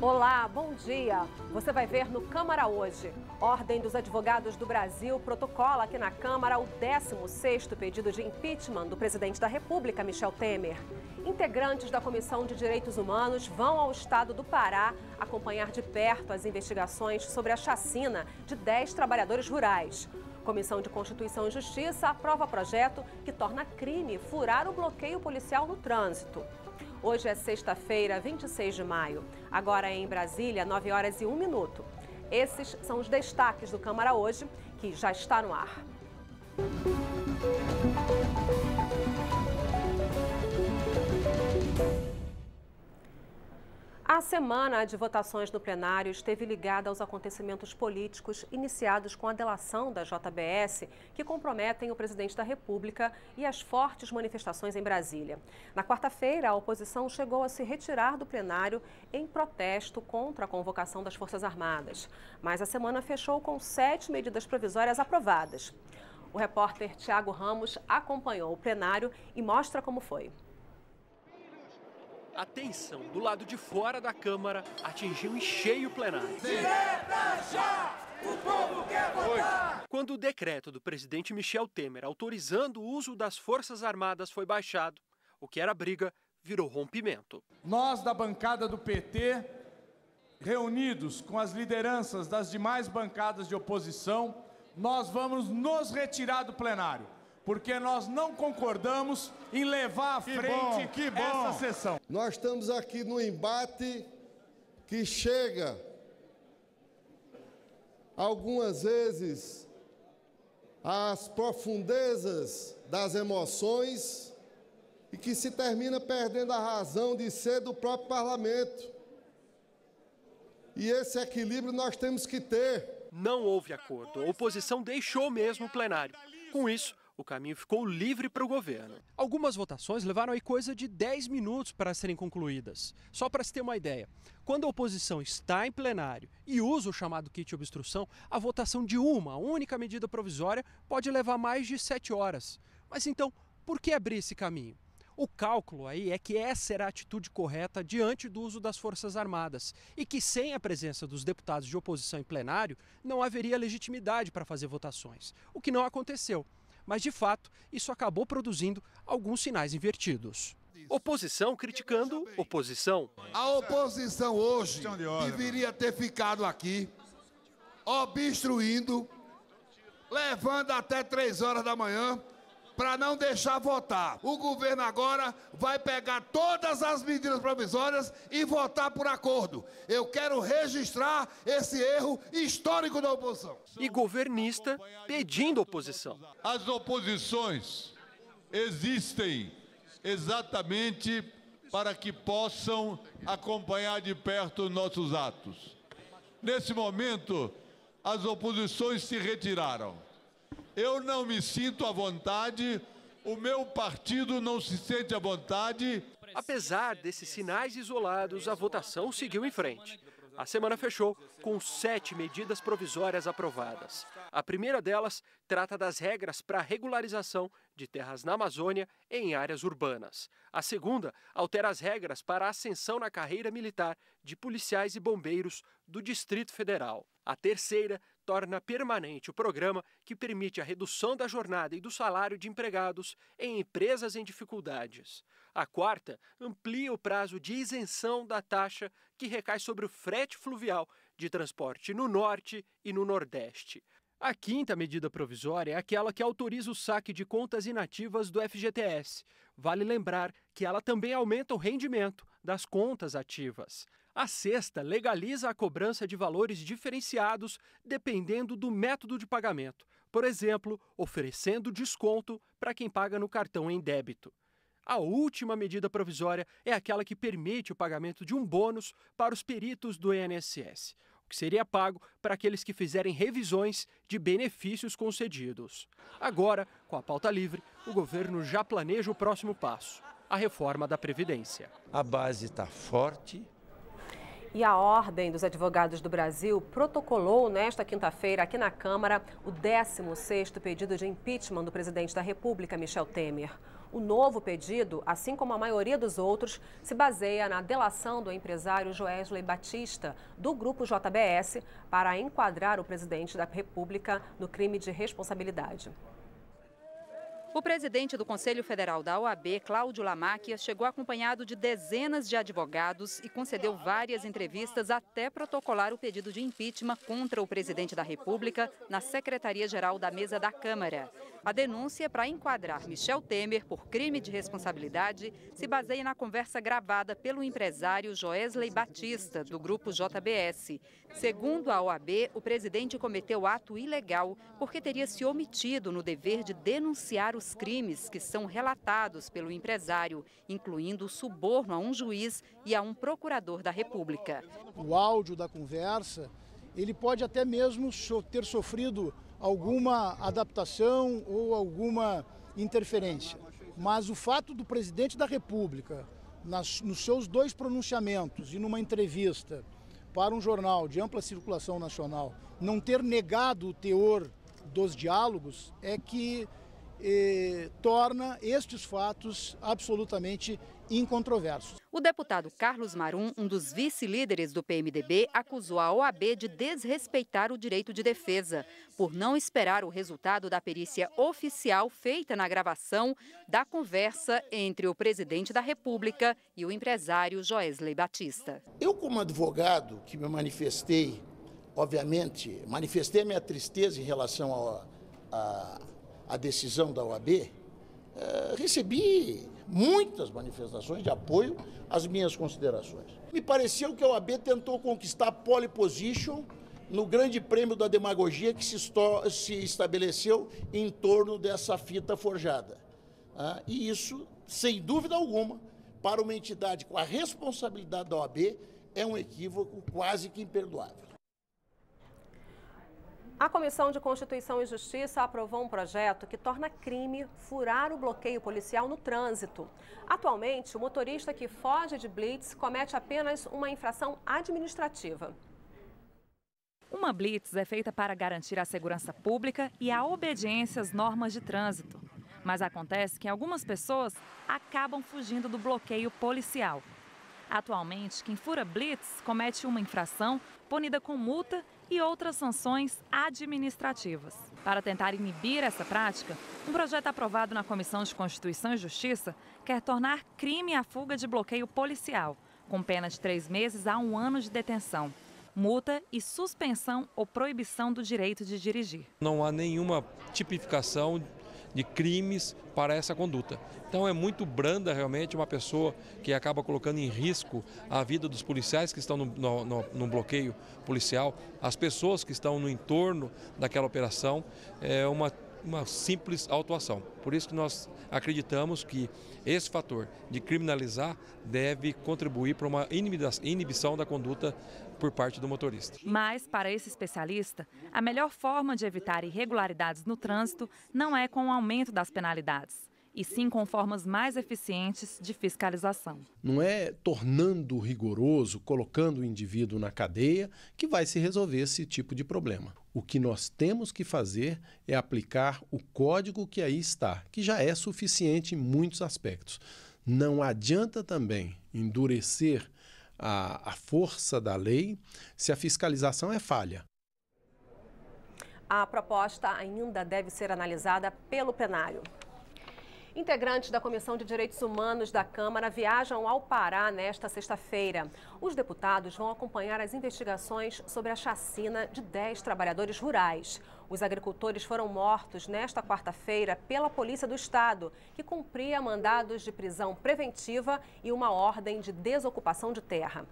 Olá, bom dia. Você vai ver no Câmara hoje. Ordem dos Advogados do Brasil protocola aqui na Câmara o 16º pedido de impeachment do presidente da República, Michel Temer. Integrantes da Comissão de Direitos Humanos vão ao estado do Pará acompanhar de perto as investigações sobre a chacina de 10 trabalhadores rurais. Comissão de Constituição e Justiça aprova projeto que torna crime furar o bloqueio policial no trânsito. Hoje é sexta-feira, 26 de maio. Agora em Brasília, 9h01. Esses são os destaques do Câmara hoje, que já está no ar. A semana de votações no plenário esteve ligada aos acontecimentos políticos iniciados com a delação da JBS, que comprometem o presidente da República, e as fortes manifestações em Brasília. Na quarta-feira, a oposição chegou a se retirar do plenário em protesto contra a convocação das Forças Armadas. Mas a semana fechou com 7 medidas provisórias aprovadas. O repórter Tiago Ramos acompanhou o plenário e mostra como foi. A tensão do lado de fora da Câmara atingiu em cheio o plenário. Direta já! O povo quer votar! Quando o decreto do presidente Michel Temer autorizando o uso das Forças Armadas foi baixado, o que era briga virou rompimento. Nós, da bancada do PT, reunidos com as lideranças das demais bancadas de oposição, nós vamos nos retirar do plenário, porque nós não concordamos em levar à frente essa sessão. Nós estamos aqui no embate que chega, algumas vezes, às profundezas das emoções e que se termina perdendo a razão de ser do próprio parlamento. E esse equilíbrio nós temos que ter. Não houve acordo. A oposição deixou mesmo o plenário. Com isso, o caminho ficou livre para o governo. Algumas votações levaram aí coisa de 10 minutos para serem concluídas. Só para se ter uma ideia, quando a oposição está em plenário e usa o chamado kit de obstrução, a votação de uma única medida provisória pode levar mais de 7 horas. Mas então, por que abrir esse caminho? O cálculo aí é que essa era a atitude correta diante do uso das Forças Armadas e que sem a presença dos deputados de oposição em plenário não haveria legitimidade para fazer votações, o que não aconteceu. Mas, de fato, isso acabou produzindo alguns sinais invertidos. Oposição criticando oposição. A oposição hoje deveria ter ficado aqui, obstruindo, levando até 3 horas da manhã, para não deixar votar. O governo agora vai pegar todas as medidas provisórias e votar por acordo. Eu quero registrar esse erro histórico da oposição. E governista pedindo oposição. As oposições existem exatamente para que possam acompanhar de perto nossos atos. Nesse momento, as oposições se retiraram. Eu não me sinto à vontade, o meu partido não se sente à vontade. Apesar desses sinais isolados, a votação seguiu em frente. A semana fechou com 7 medidas provisórias aprovadas. A primeira delas trata das regras para a regularização de terras na Amazônia e em áreas urbanas. A segunda altera as regras para a ascensão na carreira militar de policiais e bombeiros do Distrito Federal. A terceira torna permanente o programa que permite a redução da jornada e do salário de empregados em empresas em dificuldades. A quarta amplia o prazo de isenção da taxa que recai sobre o frete fluvial de transporte no Norte e no Nordeste. A quinta medida provisória é aquela que autoriza o saque de contas inativas do FGTS. Vale lembrar que ela também aumenta o rendimento das contas ativas. A sexta legaliza a cobrança de valores diferenciados dependendo do método de pagamento, por exemplo, oferecendo desconto para quem paga no cartão em débito. A última medida provisória é aquela que permite o pagamento de um bônus para os peritos do INSS, o que seria pago para aqueles que fizerem revisões de benefícios concedidos. Agora, com a pauta livre, o governo já planeja o próximo passo, a reforma da Previdência. A base está forte. E a Ordem dos Advogados do Brasil protocolou nesta quinta-feira aqui na Câmara o 16º pedido de impeachment do presidente da República, Michel Temer. O novo pedido, assim como a maioria dos outros, se baseia na delação do empresário Joesley Batista, do Grupo JBS, para enquadrar o presidente da República no crime de responsabilidade. O presidente do Conselho Federal da OAB, Cláudio Lamáquia, chegou acompanhado de dezenas de advogados e concedeu várias entrevistas até protocolar o pedido de impeachment contra o presidente da República na Secretaria-Geral da Mesa da Câmara. A denúncia para enquadrar Michel Temer por crime de responsabilidade se baseia na conversa gravada pelo empresário Joesley Batista, do Grupo JBS. Segundo a OAB, o presidente cometeu ato ilegal porque teria se omitido no dever de denunciar os crimes que são relatados pelo empresário, incluindo o suborno a um juiz e a um procurador da República. O áudio da conversa, ele pode até mesmo ter sofrido alguma adaptação ou alguma interferência. Mas o fato do presidente da República, nos seus 2 pronunciamentos e numa entrevista para um jornal de ampla circulação nacional, não ter negado o teor dos diálogos é que torna estes fatos absolutamente incontroversos. O deputado Carlos Marum, um dos vice-líderes do PMDB, acusou a OAB de desrespeitar o direito de defesa, por não esperar o resultado da perícia oficial feita na gravação da conversa entre o presidente da República e o empresário Joesley Batista. Eu, como advogado, que me manifestei, obviamente, manifestei a minha tristeza em relação à decisão da OAB, recebi muitas manifestações de apoio às minhas considerações. Me pareceu que a OAB tentou conquistar a pole position no grande prêmio da demagogia que se estabeleceu em torno dessa fita forjada. E isso, sem dúvida alguma, para uma entidade com a responsabilidade da OAB, é um equívoco quase que imperdoável. A Comissão de Constituição e Justiça aprovou um projeto que torna crime furar o bloqueio policial no trânsito. Atualmente, o motorista que foge de blitz comete apenas uma infração administrativa. Uma blitz é feita para garantir a segurança pública e a obediência às normas de trânsito. Mas acontece que algumas pessoas acabam fugindo do bloqueio policial. Atualmente, quem fura blitz comete uma infração punida com multa e outras sanções administrativas. Para tentar inibir essa prática, um projeto aprovado na Comissão de Constituição e Justiça quer tornar crime a fuga de bloqueio policial, com pena de 3 meses a 1 ano de detenção, multa e suspensão ou proibição do direito de dirigir. Não há nenhuma tipificação de crimes para essa conduta. Então é muito branda realmente uma pessoa que acaba colocando em risco a vida dos policiais que estão no bloqueio policial, as pessoas que estão no entorno daquela operação, é uma simples autuação. Por isso que nós acreditamos que esse fator de criminalizar deve contribuir para uma inibição da conduta por parte do motorista. Mas, para esse especialista, a melhor forma de evitar irregularidades no trânsito não é com o aumento das penalidades, e sim com formas mais eficientes de fiscalização. Não é tornando rigoroso, colocando o indivíduo na cadeia, que vai se resolver esse tipo de problema. O que nós temos que fazer é aplicar o código que aí está, que já é suficiente em muitos aspectos. Não adianta também endurecer a força da lei se a fiscalização é falha. A proposta ainda deve ser analisada pelo plenário. Integrantes da Comissão de Direitos Humanos da Câmara viajam ao Pará nesta sexta-feira. Os deputados vão acompanhar as investigações sobre a chacina de 10 trabalhadores rurais. Os agricultores foram mortos nesta quarta-feira pela Polícia do Estado, que cumpria mandados de prisão preventiva e uma ordem de desocupação de terra.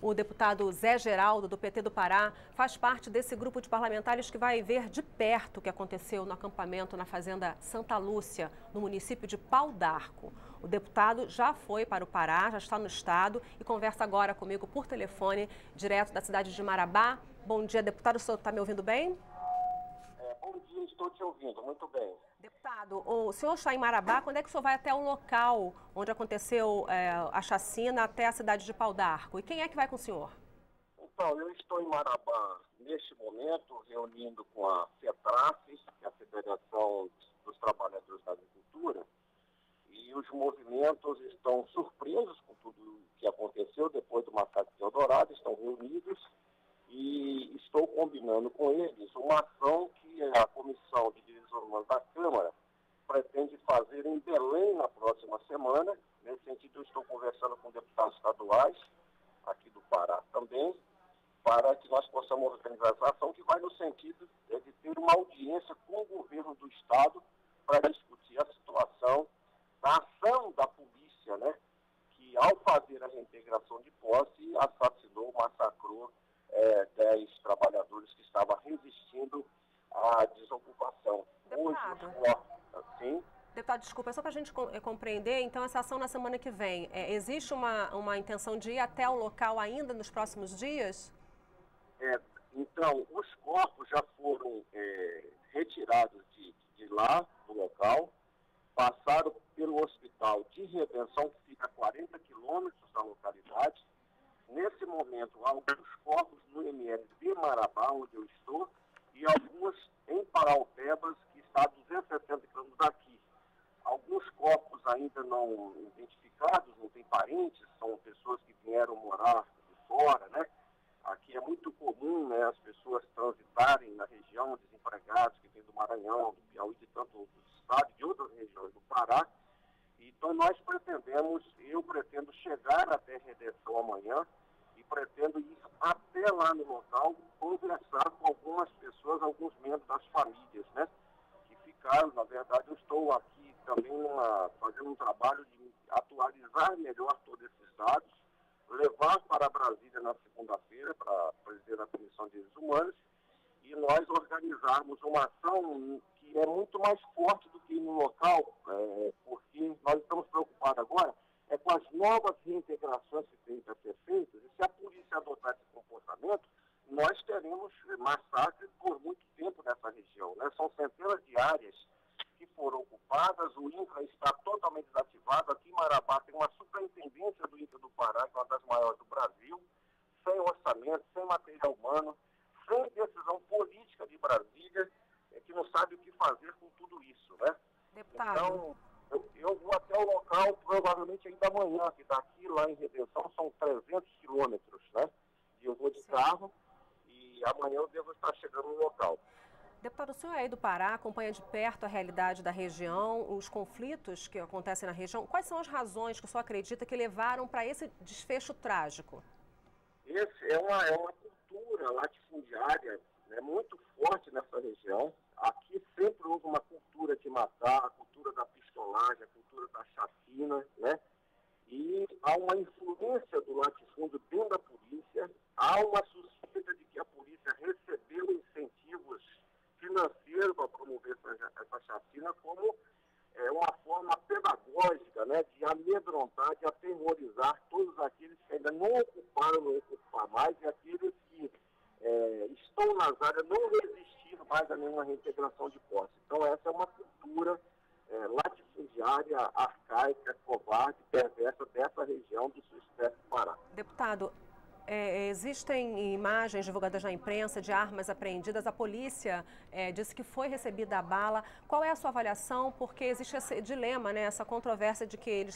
O deputado Zé Geraldo, do PT do Pará, faz parte desse grupo de parlamentares que vai ver de perto o que aconteceu no acampamento na fazenda Santa Lúcia, no município de Pau d'Arco. O deputado já foi para o Pará, já está no estado e conversa agora comigo por telefone, direto da cidade de Marabá. Bom dia, deputado, o senhor está me ouvindo bem? Bom dia, estou te ouvindo, muito bem. Deputado, o senhor está em Marabá, quando é que o senhor vai até o local onde aconteceu a chacina, até a cidade de Pau d'Arco? E quem é que vai com o senhor? Então, eu estou em Marabá neste momento, reunindo com a FETRAF, que é a Federação dos Trabalhadores da Agricultura, e os movimentos estão surpresos com tudo o que aconteceu depois do massacre de Eldorado, estão reunidos e estou combinando com eles uma ação que a Comissão de Direitos Humanos da Câmara pretende fazer em Belém na próxima semana. Nesse sentido, eu estou conversando com deputados estaduais, aqui do Pará também, para que nós possamos organizar essa ação que vai no sentido de ter uma audiência com o governo do Estado para discutir a situação da ação da polícia, né, que ao fazer a reintegração de posse, assassinou, massacrou 10 trabalhadores que estavam resistindo à desocupação. Deputado. Hoje, assim, Deputado, desculpa, só para a gente compreender, então essa ação na semana que vem, existe uma intenção de ir até o local ainda nos próximos dias? Então, os corpos já foram retirados de lá, do local, passaram pelo hospital de Redenção, que fica a 40 quilômetros da localidade. Nesse momento, há alguns corpos no ML de Marabá, onde eu estou, e alguns em Paraupebas, que está a 260 quilômetros daqui. Alguns corpos ainda não identificados, não tem parentes, são pessoas que vieram morar de fora, né? Aqui é muito comum, né, as pessoas transitarem na região, desempregados que vêm do Maranhão, do Piauí, de tantos outros estados, de outras regiões do Pará. Então eu pretendo chegar até Redenção amanhã e pretendo ir até lá no local, conversar com algumas pessoas, alguns membros das famílias, né, que ficaram. Na verdade, eu estou aqui também fazendo um trabalho de atualizar melhor todos esses dados, levar para Brasília na segunda-feira, para a presidente da Comissão de Direitos Humanos, e nós organizarmos uma ação que é muito mais forte do que no local, porque nós estamos preocupados agora com as novas reintegrações que têm para ser feitas, e se a polícia adotar esse comportamento, nós teremos massacre por muito tempo nessa região, né? São centenas de áreas que foram ocupadas, o INCRA está totalmente desativado. Aqui em Marabá tem uma superintendência do INCRA do Pará, que é uma das maiores do Brasil, sem orçamento, sem material humano, sem decisão política de Brasília, que não sabe o que fazer com tudo isso, né? Deputado. Então, eu vou até o local provavelmente ainda amanhã, que daqui lá em Redenção são 300 quilômetros, né? E eu vou de carro e amanhã eu devo estar chegando no local. Deputado, o senhor aí do Pará acompanha de perto a realidade da região, os conflitos que acontecem na região. Quais são as razões que o senhor acredita que levaram para esse desfecho trágico? Esse é uma cultura latifundiária, né, muito forte nessa região. Aqui sempre houve uma cultura de matar, a cultura da pistolagem, a cultura da chacina, né? E há uma influência do latifúndio dentro da polícia, há uma suspeita de que a polícia recebeu incentivos financeiros para promover essa chacina como uma forma pedagógica, né, de amedrontar, de aterrorizar todos aqueles que ainda não ocuparam, não ocupar mais, e aqueles que estão nas áreas não resistir mais a nenhuma reintegração de posse. Então essa é uma cultura latifundiária, arcaica, covarde, perversa dessa região do sudeste do Pará. Deputado, existem imagens divulgadas na imprensa de armas apreendidas. A polícia disse que foi recebida a bala. Qual é a sua avaliação? Porque existe esse dilema, né, essa controvérsia de que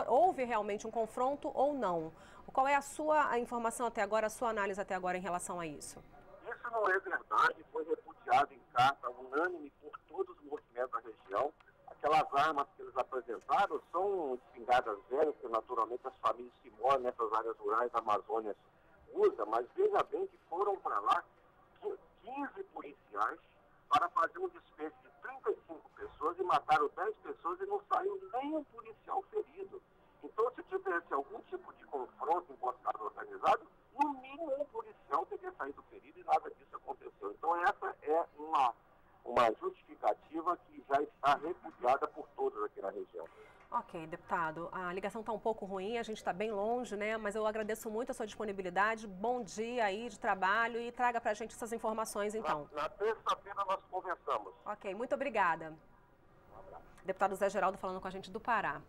houve realmente um confronto ou não. Qual é a sua informação até agora, a sua análise até agora em relação a isso? Isso não é verdade. Foi repudiado em carta unânime por todos os movimentos da região. Aquelas armas que eles apresentaram são espingardas velhas, que naturalmente as famílias que moram nessas áreas rurais da Amazônia usam, mas veja bem que foram para lá 15 policiais para fazer um desfecho de 35 pessoas e mataram 10 pessoas e não saiu nenhum policial ferido. Então, se tivesse algum tipo de confronto emboscado organizado, no mínimo um policial teria saído ferido e nada disso aconteceu. Então, essa é uma justificativa que já está repudiada por todos aqui na região. Ok, deputado. A ligação está um pouco ruim, a gente está bem longe, né? Mas eu agradeço muito a sua disponibilidade. Bom dia aí de trabalho e traga para a gente essas informações, então. Na terça-feira nós conversamos. Ok, muito obrigada. Um abraço. Deputado Zé Geraldo falando com a gente do Pará.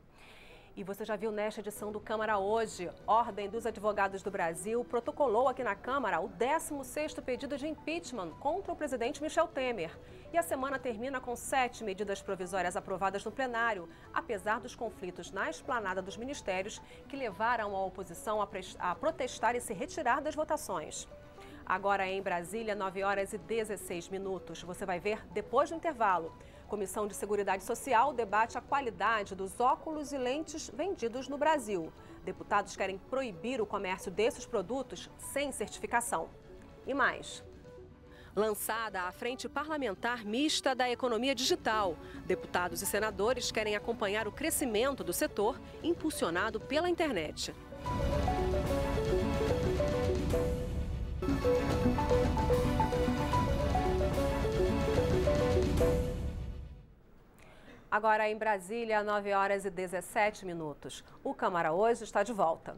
E você já viu nesta edição do Câmara Hoje, Ordem dos Advogados do Brasil protocolou aqui na Câmara o 16º pedido de impeachment contra o presidente Michel Temer. E a semana termina com 7 medidas provisórias aprovadas no plenário, apesar dos conflitos na esplanada dos ministérios que levaram a oposição a protestar e se retirar das votações. Agora em Brasília, 9h16. Você vai ver depois do intervalo. Comissão de Seguridade Social debate a qualidade dos óculos e lentes vendidos no Brasil. Deputados querem proibir o comércio desses produtos sem certificação. E mais. Lançada a Frente Parlamentar Mista da Economia Digital. Deputados e senadores querem acompanhar o crescimento do setor impulsionado pela internet. Agora em Brasília, 9h17. O Câmara Hoje está de volta.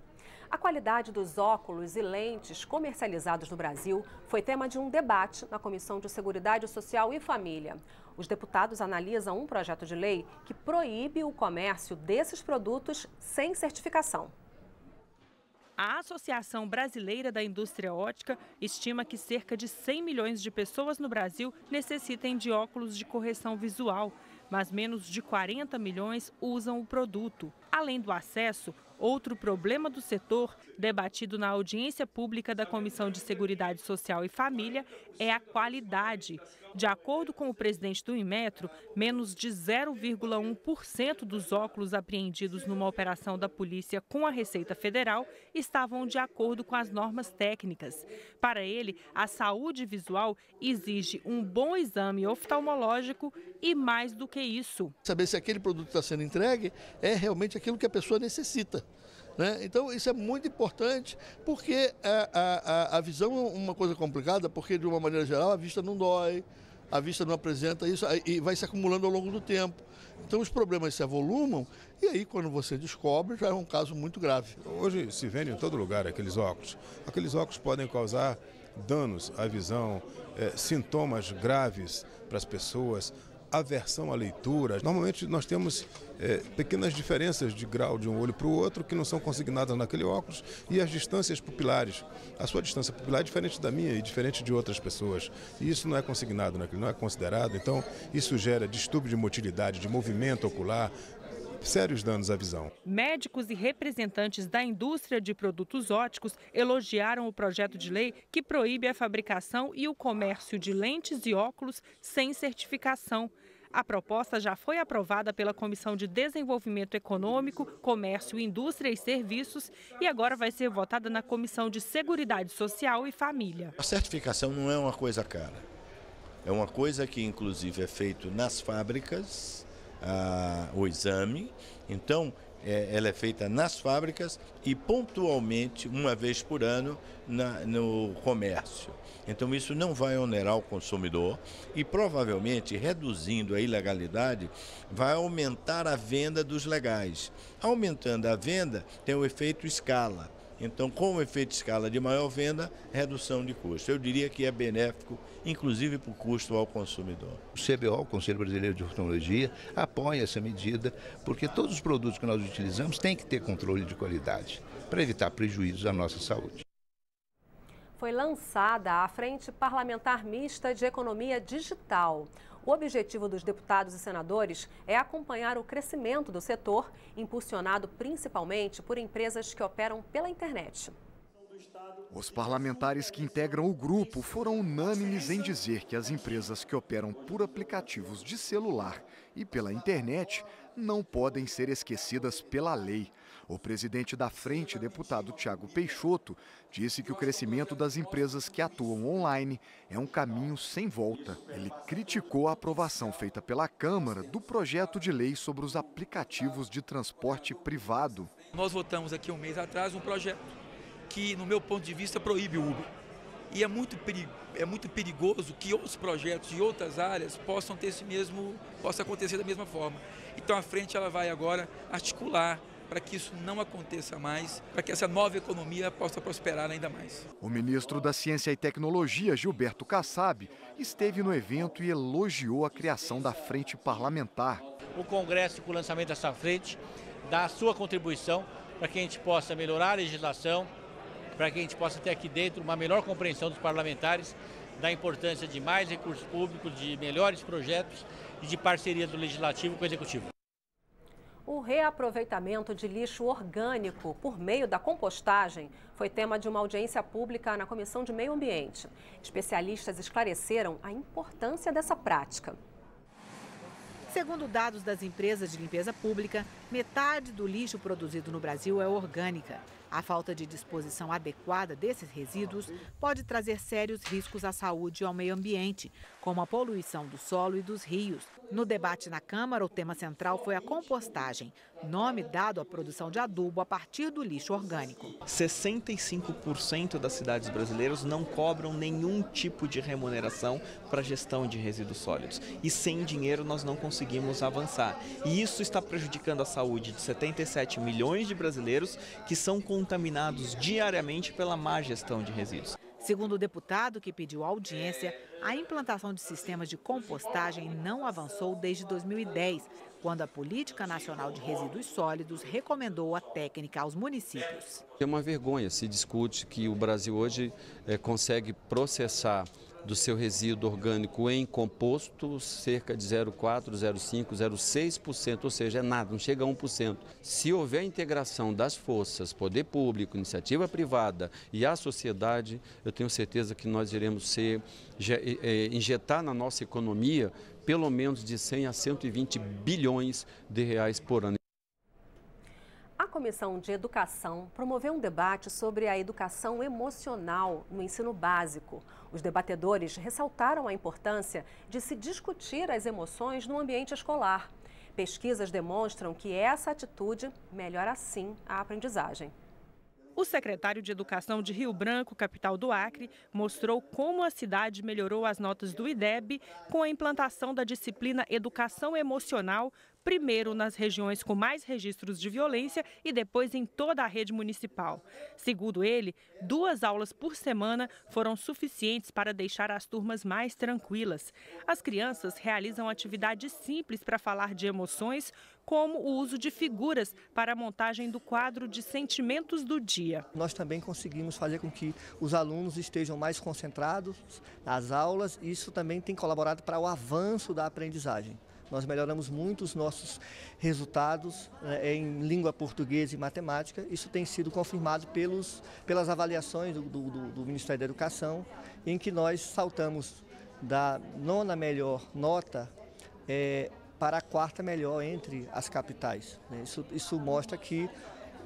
A qualidade dos óculos e lentes comercializados no Brasil foi tema de um debate na Comissão de Seguridade Social e Família. Os deputados analisam um projeto de lei que proíbe o comércio desses produtos sem certificação. A Associação Brasileira da Indústria Óptica estima que cerca de 100 milhões de pessoas no Brasil necessitem de óculos de correção visual, mas menos de 40 milhões usam o produto. Além do acesso, outro problema do setor, debatido na audiência pública da Comissão de Seguridade Social e Família, é a qualidade. De acordo com o presidente do Inmetro, menos de 0,1% dos óculos apreendidos numa operação da polícia com a Receita Federal estavam de acordo com as normas técnicas. Para ele, a saúde visual exige um bom exame oftalmológico e mais do que isso. Saber se aquele produto que está sendo entregue é realmente aquilo que a pessoa necessita. Então, isso é muito importante, porque a visão é uma coisa complicada, porque, de uma maneira geral, a vista não dói, a vista não apresenta isso e vai se acumulando ao longo do tempo. Então, os problemas se avolumam e aí, quando você descobre, já é um caso muito grave. Hoje se vende em todo lugar aqueles óculos. Aqueles óculos podem causar danos à visão, sintomas graves para as pessoas, aversão à leitura. Normalmente nós temos pequenas diferenças de grau de um olho para o outro que não são consignadas naquele óculos e as distâncias pupilares. A sua distância pupilar é diferente da minha e diferente de outras pessoas. E isso não é consignado naquele, não é considerado. Então isso gera distúrbio de motilidade, de movimento ocular, sérios danos à visão. Médicos e representantes da indústria de produtos ópticos elogiaram o projeto de lei que proíbe a fabricação e o comércio de lentes e óculos sem certificação. A proposta já foi aprovada pela Comissão de Desenvolvimento Econômico, Comércio, Indústria e Serviços e agora vai ser votada na Comissão de Seguridade Social e Família. A certificação não é uma coisa cara. É uma coisa que, inclusive, é feito nas fábricas, o exame. Então, ela é feita nas fábricas e pontualmente, uma vez por ano, no comércio. Então isso não vai onerar o consumidor e provavelmente, reduzindo a ilegalidade, vai aumentar a venda dos legais. Aumentando a venda, tem o efeito escala. Então, com o efeito escala de maior venda, redução de custo. Eu diria que é benéfico, inclusive para o custo ao consumidor. O CBO, o Conselho Brasileiro de Oftalmologia, apoia essa medida, porque todos os produtos que nós utilizamos têm que ter controle de qualidade, para evitar prejuízos à nossa saúde. Foi lançada a Frente Parlamentar Mista de Economia Digital. O objetivo dos deputados e senadores é acompanhar o crescimento do setor, impulsionado principalmente por empresas que operam pela internet. Os parlamentares que integram o grupo foram unânimes em dizer que as empresas que operam por aplicativos de celular e pela internet não podem ser esquecidas pela lei. O presidente da frente, deputado Thiago Peixoto, disse que o crescimento das empresas que atuam online é um caminho sem volta. Ele criticou a aprovação feita pela Câmara do projeto de lei sobre os aplicativos de transporte privado. Nós votamos aqui um mês atrás um projeto que, no meu ponto de vista, proíbe o Uber. E é muito perigoso que outros projetos de outras áreas possa acontecer da mesma forma. Então a frente ela vai agora articular para que isso não aconteça mais, para que essa nova economia possa prosperar ainda mais. O ministro da Ciência e Tecnologia, Gilberto Kassab, esteve no evento e elogiou a criação da frente parlamentar. O Congresso, com o lançamento dessa frente, dar a sua contribuição para que a gente possa melhorar a legislação, para que a gente possa ter aqui dentro uma melhor compreensão dos parlamentares da importância de mais recursos públicos, de melhores projetos e de parceria do Legislativo com o Executivo. O reaproveitamento de lixo orgânico por meio da compostagem foi tema de uma audiência pública na Comissão de Meio Ambiente. Especialistas esclareceram a importância dessa prática. Segundo dados das empresas de limpeza pública, metade do lixo produzido no Brasil é orgânica. A falta de disposição adequada desses resíduos pode trazer sérios riscos à saúde e ao meio ambiente, como a poluição do solo e dos rios. No debate na Câmara, o tema central foi a compostagem, nome dado à produção de adubo a partir do lixo orgânico. 65% das cidades brasileiras não cobram nenhum tipo de remuneração para a gestão de resíduos sólidos. E sem dinheiro nós não conseguimos avançar. E isso está prejudicando a saúde de 77 milhões de brasileiros que são contaminados diariamente pela má gestão de resíduos. Segundo o deputado que pediu audiência, a implantação de sistemas de compostagem não avançou desde 2010, quando a Política Nacional de Resíduos Sólidos recomendou a técnica aos municípios. É uma vergonha, se discute que o Brasil hoje consegue processar do seu resíduo orgânico em composto cerca de 0,4%, 0,5%, 0,6%, ou seja, é nada, não chega a 1%. Se houver integração das forças, poder público, iniciativa privada e a sociedade, eu tenho certeza que nós iremos injetar na nossa economia pelo menos de 100 a 120 bilhões de reais por ano. A Comissão de Educação promoveu um debate sobre a educação emocional no ensino básico. Os debatedores ressaltaram a importância de se discutir as emoções no ambiente escolar. Pesquisas demonstram que essa atitude melhora, sim, a aprendizagem. O secretário de Educação de Rio Branco, capital do Acre, mostrou como a cidade melhorou as notas do IDEB com a implantação da disciplina Educação Emocional, primeiro nas regiões com mais registros de violência e depois em toda a rede municipal. Segundo ele, 2 aulas por semana foram suficientes para deixar as turmas mais tranquilas. As crianças realizam atividades simples para falar de emoções, como o uso de figuras para a montagem do quadro de sentimentos do dia. Nós também conseguimos fazer com que os alunos estejam mais concentrados nas aulas e isso também tem colaborado para o avanço da aprendizagem. Nós melhoramos muito os nossos resultados em língua portuguesa e matemática. Isso tem sido confirmado pelas avaliações do Ministério da Educação, em que nós saltamos da 9ª melhor nota para a 4ª melhor entre as capitais. Isso mostra que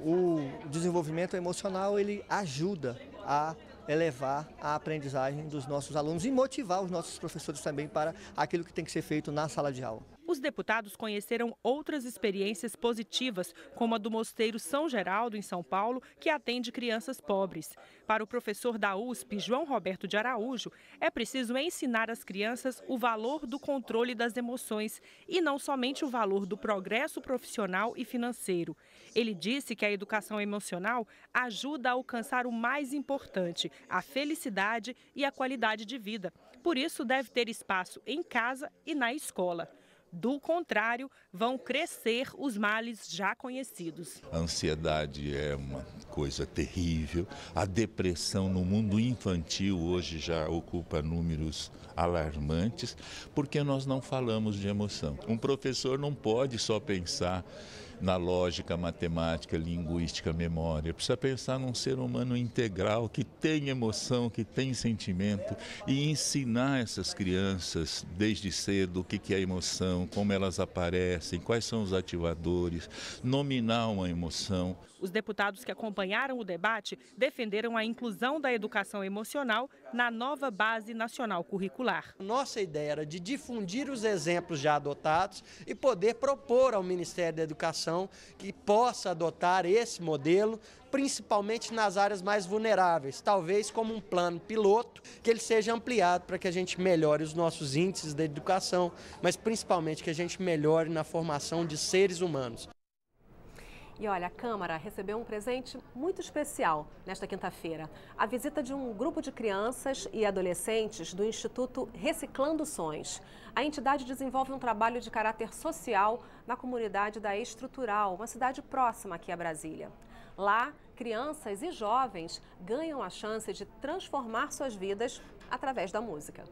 o desenvolvimento emocional ele ajuda a elevar a aprendizagem dos nossos alunos e motivar os nossos professores também para aquilo que tem que ser feito na sala de aula. Os deputados conheceram outras experiências positivas, como a do Mosteiro São Geraldo, em São Paulo, que atende crianças pobres. Para o professor da USP, João Roberto de Araújo, é preciso ensinar às crianças o valor do controle das emoções e não somente o valor do progresso profissional e financeiro. Ele disse que a educação emocional ajuda a alcançar o mais importante, a felicidade e a qualidade de vida. Por isso, deve ter espaço em casa e na escola. Do contrário, vão crescer os males já conhecidos. A ansiedade é uma coisa terrível. A depressão no mundo infantil hoje já ocupa números alarmantes, porque nós não falamos de emoção. Um professor não pode só pensar na lógica matemática, linguística, memória. Precisa pensar num ser humano integral, que tem emoção, que tem sentimento e ensinar essas crianças desde cedo o que é emoção, como elas aparecem, quais são os ativadores, nominar uma emoção. Os deputados que acompanharam o debate defenderam a inclusão da educação emocional na nova Base Nacional Curricular. Nossa ideia era de difundir os exemplos já adotados e poder propor ao Ministério da Educação que possa adotar esse modelo, principalmente nas áreas mais vulneráveis, talvez como um plano piloto, que ele seja ampliado para que a gente melhore os nossos índices da educação, mas principalmente que a gente melhore na formação de seres humanos. E olha, a Câmara recebeu um presente muito especial nesta quinta-feira. A visita de um grupo de crianças e adolescentes do Instituto Reciclando Sonhos. A entidade desenvolve um trabalho de caráter social na comunidade da Estrutural, uma cidade próxima aqui a Brasília. Lá, crianças e jovens ganham a chance de transformar suas vidas através da música.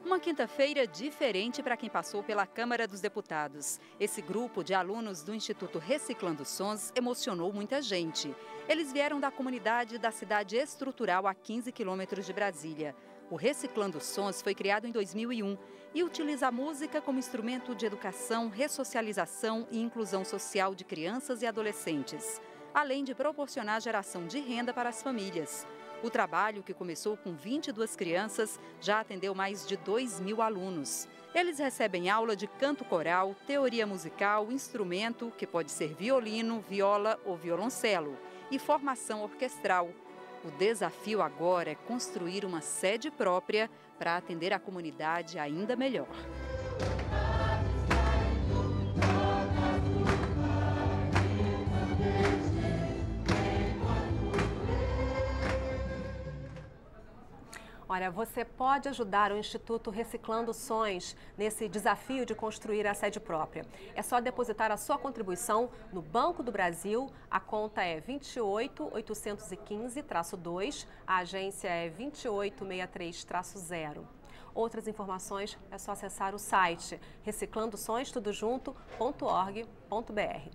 Uma quinta-feira diferente para quem passou pela Câmara dos Deputados. Esse grupo de alunos do Instituto Reciclando Sons emocionou muita gente. Eles vieram da comunidade da cidade Estrutural, a 15 quilômetros de Brasília. O Reciclando Sons foi criado em 2001 e utiliza a música como instrumento de educação, ressocialização e inclusão social de crianças e adolescentes, além de proporcionar geração de renda para as famílias. O trabalho, que começou com 22 crianças, já atendeu mais de 2.000 alunos. Eles recebem aula de canto coral, teoria musical, instrumento, que pode ser violino, viola ou violoncelo, e formação orquestral. O desafio agora é construir uma sede própria para atender a comunidade ainda melhor. Olha, você pode ajudar o Instituto Reciclando Sonhos nesse desafio de construir a sede própria. É só depositar a sua contribuição no Banco do Brasil. A conta é 28815-2, a agência é 2863-0. Outras informações é só acessar o site reciclandosonhos.org.br.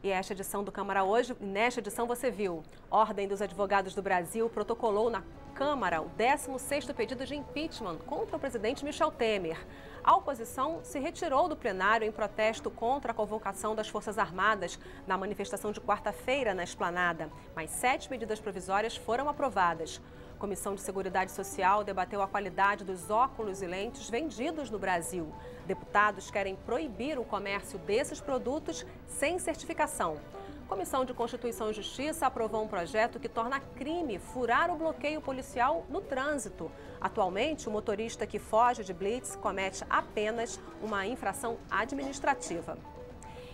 E esta edição do Câmara Hoje, nesta edição você viu, Ordem dos Advogados do Brasil protocolou na Câmara o 16º pedido de impeachment contra o presidente Michel Temer. A oposição se retirou do plenário em protesto contra a convocação das Forças Armadas na manifestação de quarta-feira na Esplanada, mas 7 medidas provisórias foram aprovadas. A Comissão de Seguridade Social debateu a qualidade dos óculos e lentes vendidos no Brasil. Deputados querem proibir o comércio desses produtos sem certificação. A Comissão de Constituição e Justiça aprovou um projeto que torna crime furar o bloqueio policial no trânsito. Atualmente, o motorista que foge de blitz comete apenas uma infração administrativa.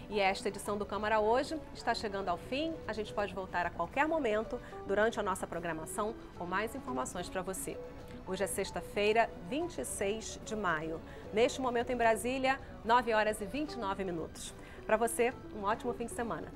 E esta edição do Câmara Hoje está chegando ao fim. A gente pode voltar a qualquer momento durante a nossa programação com mais informações para você. Hoje é sexta-feira, 26 de maio. Neste momento em Brasília, 9 horas e 29 minutos. Para você, um ótimo fim de semana.